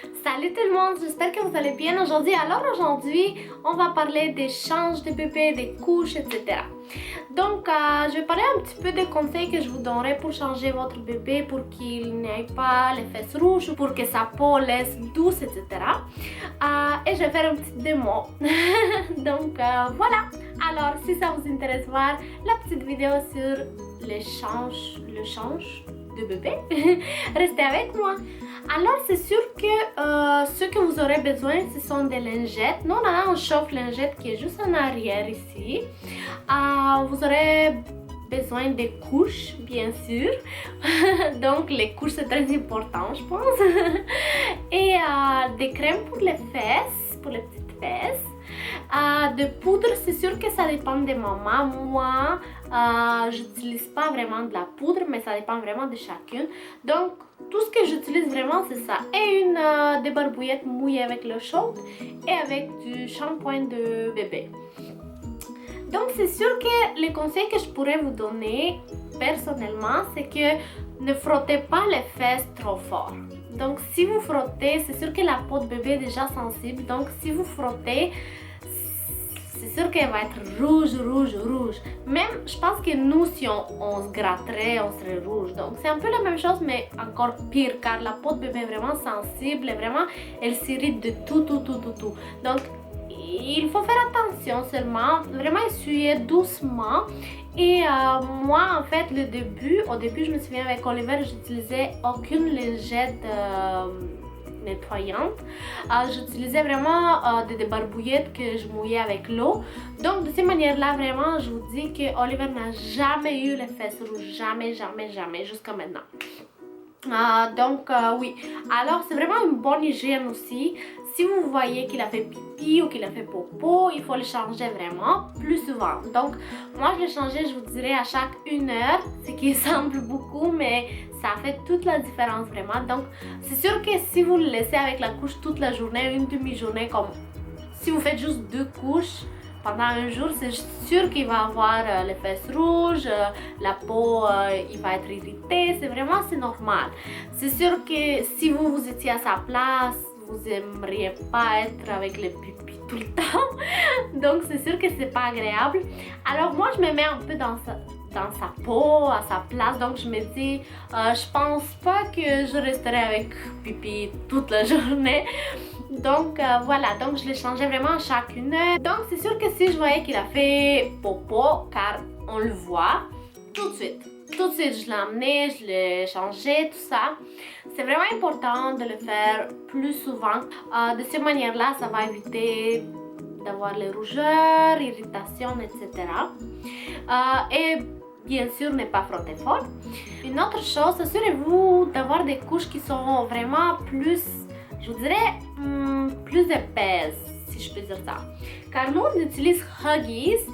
Salut tout le monde, j'espère que vous allez bien aujourd'hui. Alors aujourd'hui, on va parler des changes de bébé, des couches, etc. Donc, je vais parler un petit peu des conseils que je vous donnerai pour changer votre bébé pour qu'il n'ait pas les fesses rouges, pour que sa peau laisse douce, etc. Et je vais faire une petite démo. Donc, voilà. Alors, si ça vous intéresse voir la petite vidéo sur le change de bébé, restez avec moi. Alors c'est sûr que ce que vous aurez besoin, ce sont des lingettes. Nous on a un chauffe-lingettes qui est juste en arrière ici. Vous aurez besoin des couches, bien sûr. Donc les couches c'est très important, je pense. Et des crèmes pour les fesses, pour les petites fesses. De poudre, c'est sûr que ça dépend de maman. Moi, j'utilise pas vraiment de la poudre, mais ça dépend vraiment de chacune. Donc, tout ce que j'utilise vraiment, c'est ça. Et des barbouillettes mouillées avec l'eau chaude et avec du shampoing de bébé. Donc, c'est sûr que les conseils que je pourrais vous donner personnellement, c'est que ne frottez pas les fesses trop fort. Donc, si vous frottez, c'est sûr que la peau de bébé est déjà sensible. Donc, si vous frottez, c'est sûr qu'elle va être rouge. Même, je pense que nous, si on se gratterait, on serait rouge. Donc, c'est un peu la même chose, mais encore pire, car la peau de bébé est vraiment sensible et vraiment, elle s'irrite de tout. Donc, il faut faire attention seulement, vraiment essuyer doucement. Et moi, en fait, au début, je me souviens avec Oliver, j'utilisais aucune lingette nettoyante. J'utilisais vraiment des barbouillettes que je mouillais avec l'eau. Donc de cette manière-là, vraiment, je vous dis que Oliver n'a jamais eu les fesses rouges. Jamais, jusqu'à maintenant. Donc oui, alors c'est vraiment une bonne hygiène aussi. Si vous voyez qu'il a fait pipi ou qu'il a fait popo, il faut le changer vraiment plus souvent. Donc moi je l'ai changé, je vous dirais, à chaque 1 heure, ce qui semble beaucoup, mais ça fait toute la différence vraiment. Donc c'est sûr que si vous le laissez avec la couche toute la journée, une demi-journée, comme si vous faites juste 2 couches pendant un jour, c'est sûr qu'il va avoir les fesses rouges, la peau il va être irritée, c'est normal. C'est sûr que si vous étiez à sa place, vous aimeriez pas être avec les pupilles tout le temps. Donc c'est sûr que c'est pas agréable. Alors moi je me mets un peu dans sa peau, à sa place. Donc je me dis, je pense pas que je resterai avec pipi toute la journée. Donc voilà, donc je l'ai changé vraiment chaque 1 heure. Donc c'est sûr que si je voyais qu'il a fait popo, car on le voit, tout de suite je l'ai amené, je l'ai changé, tout ça. C'est vraiment important de le faire plus souvent. De cette manière-là, ça va éviter d'avoir les rougeurs, irritations, etc. Et bien sûr, ne pas frotter fort. Une autre chose, assurez-vous d'avoir des couches qui sont vraiment plus, je vous dirais, plus épaisses, si je peux dire ça. Car nous, on utilise Huggies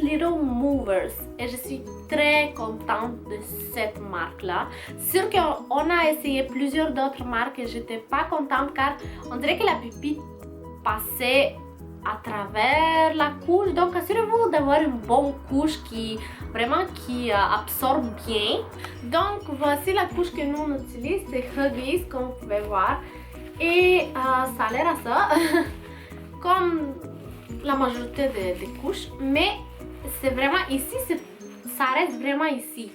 Little Movers. Et je suis très contente de cette marque-là. Sûr qu'on a essayé plusieurs d'autres marques et j'étais pas contente car on dirait que la pipi passait à travers la couche. Donc assurez-vous d'avoir une bonne couche qui absorbe bien. Donc voici la couche que nous on utilise, c'est Huggies comme vous pouvez voir. Et ça a l'air à ça, comme la majorité des couches, mais c'est vraiment ici, ça reste vraiment ici.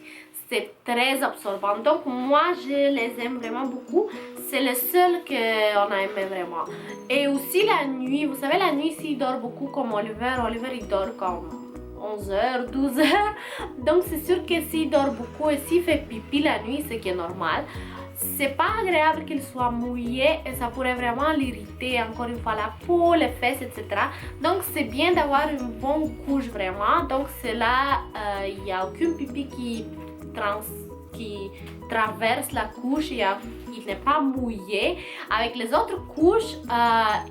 C'est très absorbant. Donc moi je les aime vraiment beaucoup. C'est le seul qu'on a aimé vraiment. Et aussi la nuit, vous savez la nuit s'il dort beaucoup comme Oliver il dort comme 11h, 12h. Donc c'est sûr que s'il dort beaucoup et s'il fait pipi la nuit, c'est qui est normal. C'est pas agréable qu'il soit mouillé et ça pourrait vraiment l'irriter, encore une fois la peau, les fesses, etc. Donc c'est bien d'avoir une bonne couche vraiment. Donc c'est là, il n'y a aucune pipi qui traverse la couche, il n'est pas mouillé. Avec les autres couches,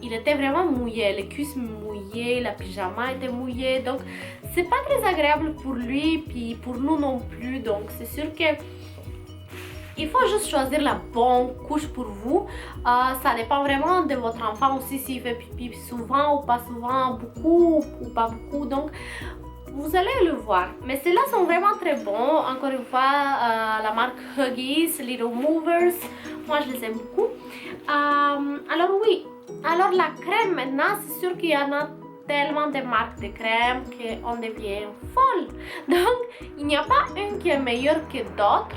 il était vraiment mouillé, les cuisses mouillées, la pyjama était mouillée. Donc c'est pas très agréable pour lui, puis pour nous non plus. Donc c'est sûr que il faut juste choisir la bonne couche pour vous. Ça dépend vraiment de votre enfant aussi, s'il fait pipi souvent ou pas souvent, beaucoup ou pas beaucoup. Donc vous allez le voir. Mais ceux-là sont vraiment très bons. Encore une fois, la marque Huggies, Little Movers. Moi, je les aime beaucoup. Alors oui, alors la crème maintenant, c'est sûr qu'il y en a tellement de marques de crème qu'on devient folle. Donc, il n'y a pas une qui est meilleure que d'autres,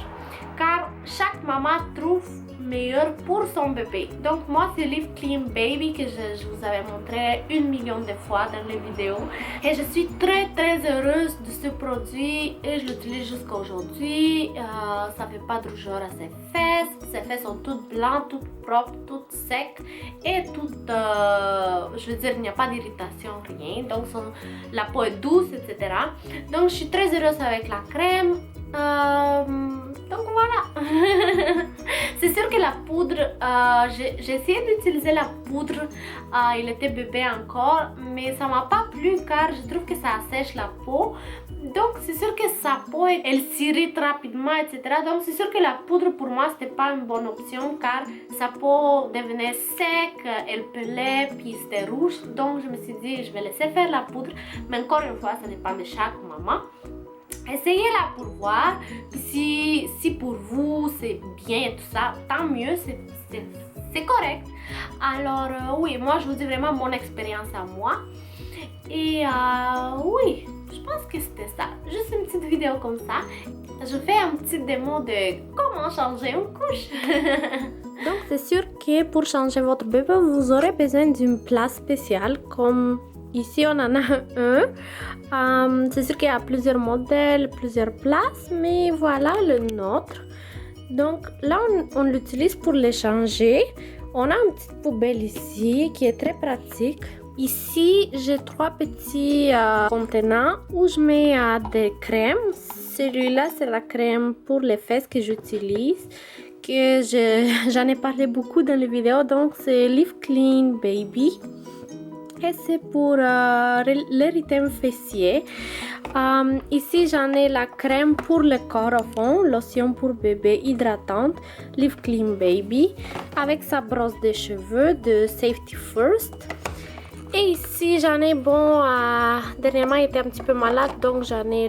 car chaque maman trouve meilleur pour son bébé. Donc moi c'est Live Clean Baby que je vous avais montré 1 million de fois dans les vidéos. Et je suis très heureuse de ce produit et je l'utilise jusqu'à aujourd'hui. Ça fait pas de rougeur à ses fesses. Ses fesses sont toutes blanches, toutes propres, toutes secs et toutes... je veux dire, il n'y a pas d'irritation, rien. Donc la peau est douce, etc. Donc je suis très heureuse avec la crème. Donc voilà. C'est sûr que la poudre, j'ai essayé d'utiliser la poudre, il était bébé encore, mais ça m'a pas plu car je trouve que ça assèche la peau. Donc c'est sûr que sa peau, elle s'irrite rapidement, etc. Donc c'est sûr que la poudre pour moi c'était pas une bonne option car sa peau devenait sec, elle pelait, puis c'était rouge. Donc je me suis dit je vais laisser faire la poudre, mais encore une fois ça dépend de chaque maman. Essayez-la pour voir, si pour vous c'est bien et tout ça, tant mieux, c'est correct. Alors oui, moi je vous dis vraiment mon expérience à moi. Et oui, je pense que c'était ça, juste une petite vidéo comme ça. Je fais un petit démo de comment changer une couche. Donc c'est sûr que pour changer votre bébé, vous aurez besoin d'une place spéciale comme... Ici, on en a un. C'est sûr qu'il y a plusieurs modèles, plusieurs places, mais voilà le nôtre. Donc là, on l'utilise pour les changer. On a une petite poubelle ici qui est très pratique. Ici, j'ai 3 petits contenants où je mets des crèmes. Celui-là, c'est la crème pour les fesses que j'utilise. J'en ai parlé beaucoup dans les vidéos. Donc, c'est Live Clean Baby. Et c'est pour l'érythème fessier. Ici, j'en ai la crème pour le corps au fond, lotion pour bébé hydratante, Live Clean Baby, avec sa brosse de cheveux de Safety First. Et ici, j'en ai, dernièrement, j'étais un petit peu malade, donc j'en ai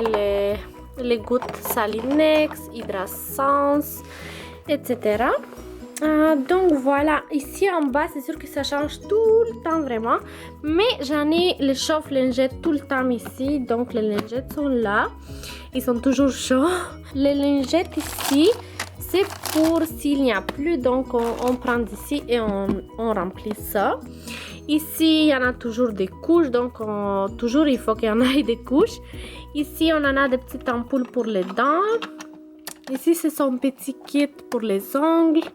les gouttes Salinex, Hydrasens, etc. Donc voilà, ici en bas c'est sûr que ça change tout le temps vraiment, mais j'en ai les chauffe-lingettes tout le temps ici, donc les lingettes sont là, ils sont toujours chauds. Les lingettes ici c'est pour s'il n'y a plus, donc on prend d'ici et on remplit ça. Ici il y en a toujours des couches, donc toujours il faut qu'il y en ait des couches. Ici on en a des petites ampoules pour les dents. Ici, c'est son petit kit pour les ongles,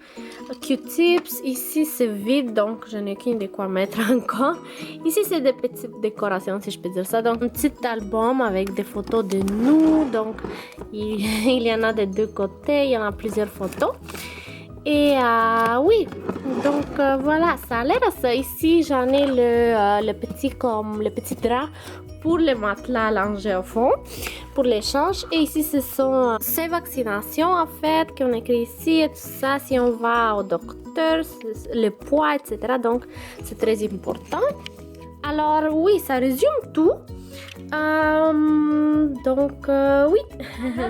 Q-tips. Ici, c'est vide, donc je n'ai qu'une de quoi mettre encore. Ici, c'est des petites décorations, si je peux dire ça. Donc, un petit album avec des photos de nous. Donc, il y en a des deux côtés, il y en a plusieurs photos. Et oui, donc voilà, ça a l'air à ça. Ici, j'en ai le petit drap pour le matelas allongé au fond, pour l'échange. Et ici, ce sont ces vaccinations en fait qu'on écrit ici et tout ça. Si on va au docteur, le poids, etc. Donc, c'est très important. Alors oui, ça résume tout. Donc oui.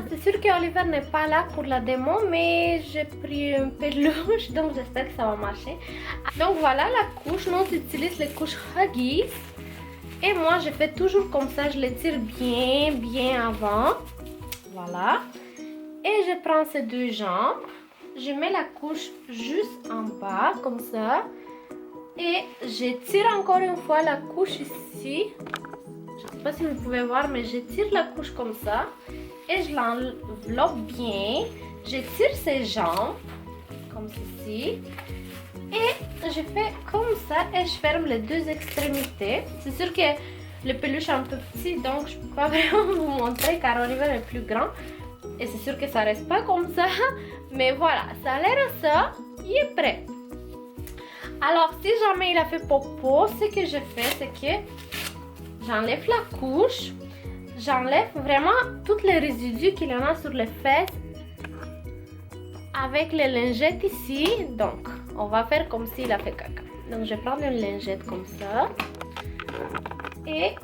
C'est sûr qu'Oliver n'est pas là pour la démo, mais j'ai pris un peu de louche, donc j'espère que ça va marcher. Donc voilà la couche. Nous on utilise les couches Huggies. Et moi je fais toujours comme ça, je les tire bien avant. Voilà. Et je prends ces deux jambes. Je mets la couche juste en bas, comme ça. Et je tire encore une fois la couche ici. Je ne sais pas si vous pouvez voir, mais je tire la couche comme ça. Et je l'enveloppe bien. Je tire ses jambes, comme ceci. Et je fais comme ça et je ferme les deux extrémités. C'est sûr que le peluche est un peu petit, donc je ne peux pas vraiment vous montrer car Oliver est plus grand. Et c'est sûr que ça reste pas comme ça. Mais voilà, ça a l'air à ça. Il est prêt. Alors, si jamais il a fait popo, ce que je fais, c'est que j'enlève la couche. J'enlève vraiment tous les résidus qu'il y en a sur les fesses avec les lingettes ici. Donc, on va faire comme s'il a fait caca. Donc, je prends une lingette comme ça. Et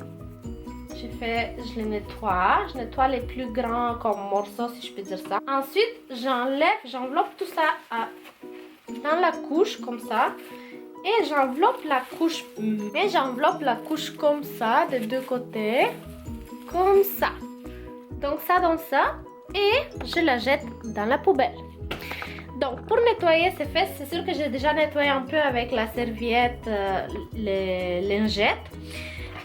je les nettoie. Je nettoie les plus grands comme morceaux, si je peux dire ça. Ensuite, j'enveloppe tout ça dans la couche comme ça. Et j'enveloppe la couche. Et j'enveloppe la couche comme ça, des deux côtés. Comme ça. Donc ça dans ça. Et je la jette dans la poubelle. Donc pour nettoyer ces fesses, c'est sûr que j'ai déjà nettoyé un peu avec la serviette, les lingettes.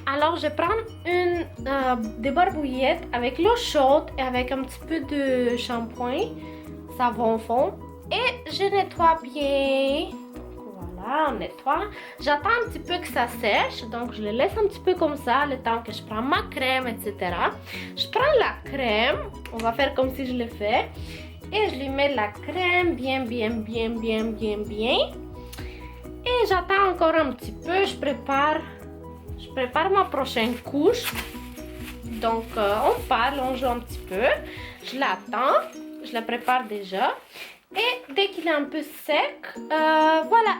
Alors je prends des barbouillettes avec l'eau chaude et avec un petit peu de shampoing, savon fond. Et je nettoie bien. Voilà, on nettoie. J'attends un petit peu que ça sèche, donc je le laisse un petit peu comme ça, le temps que je prends ma crème, etc. Je prends la crème, on va faire comme si je le fais. Et je lui mets la crème bien. Et j'attends encore un petit peu, je prépare ma prochaine couche. Donc on parle, on joue un petit peu. Je l'attends, je la prépare déjà. Et dès qu'il est un peu sec, voilà,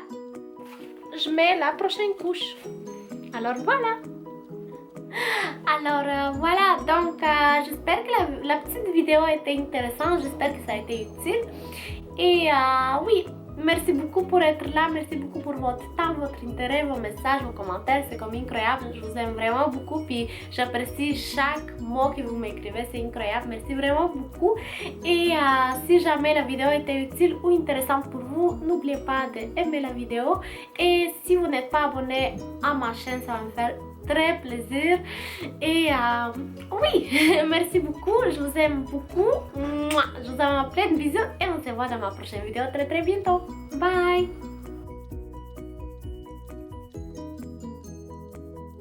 je mets la prochaine couche. Alors voilà. Alors voilà, donc j'espère que la petite vidéo a été intéressante, j'espère que ça a été utile. Et oui, merci beaucoup pour être là, merci beaucoup pour votre temps, votre intérêt, vos messages, vos commentaires, c'est comme incroyable, je vous aime vraiment beaucoup, puis j'apprécie chaque mot que vous m'écrivez, c'est incroyable, merci vraiment beaucoup. Et si jamais la vidéo était utile ou intéressante pour vous, n'oubliez pas d'aimer la vidéo. Et si vous n'êtes pas abonné à ma chaîne, ça va me faire très plaisir. Et oui, merci beaucoup, je vous aime beaucoup. Je vous envoie plein de bisous et on se voit dans ma prochaine vidéo très bientôt. Bye!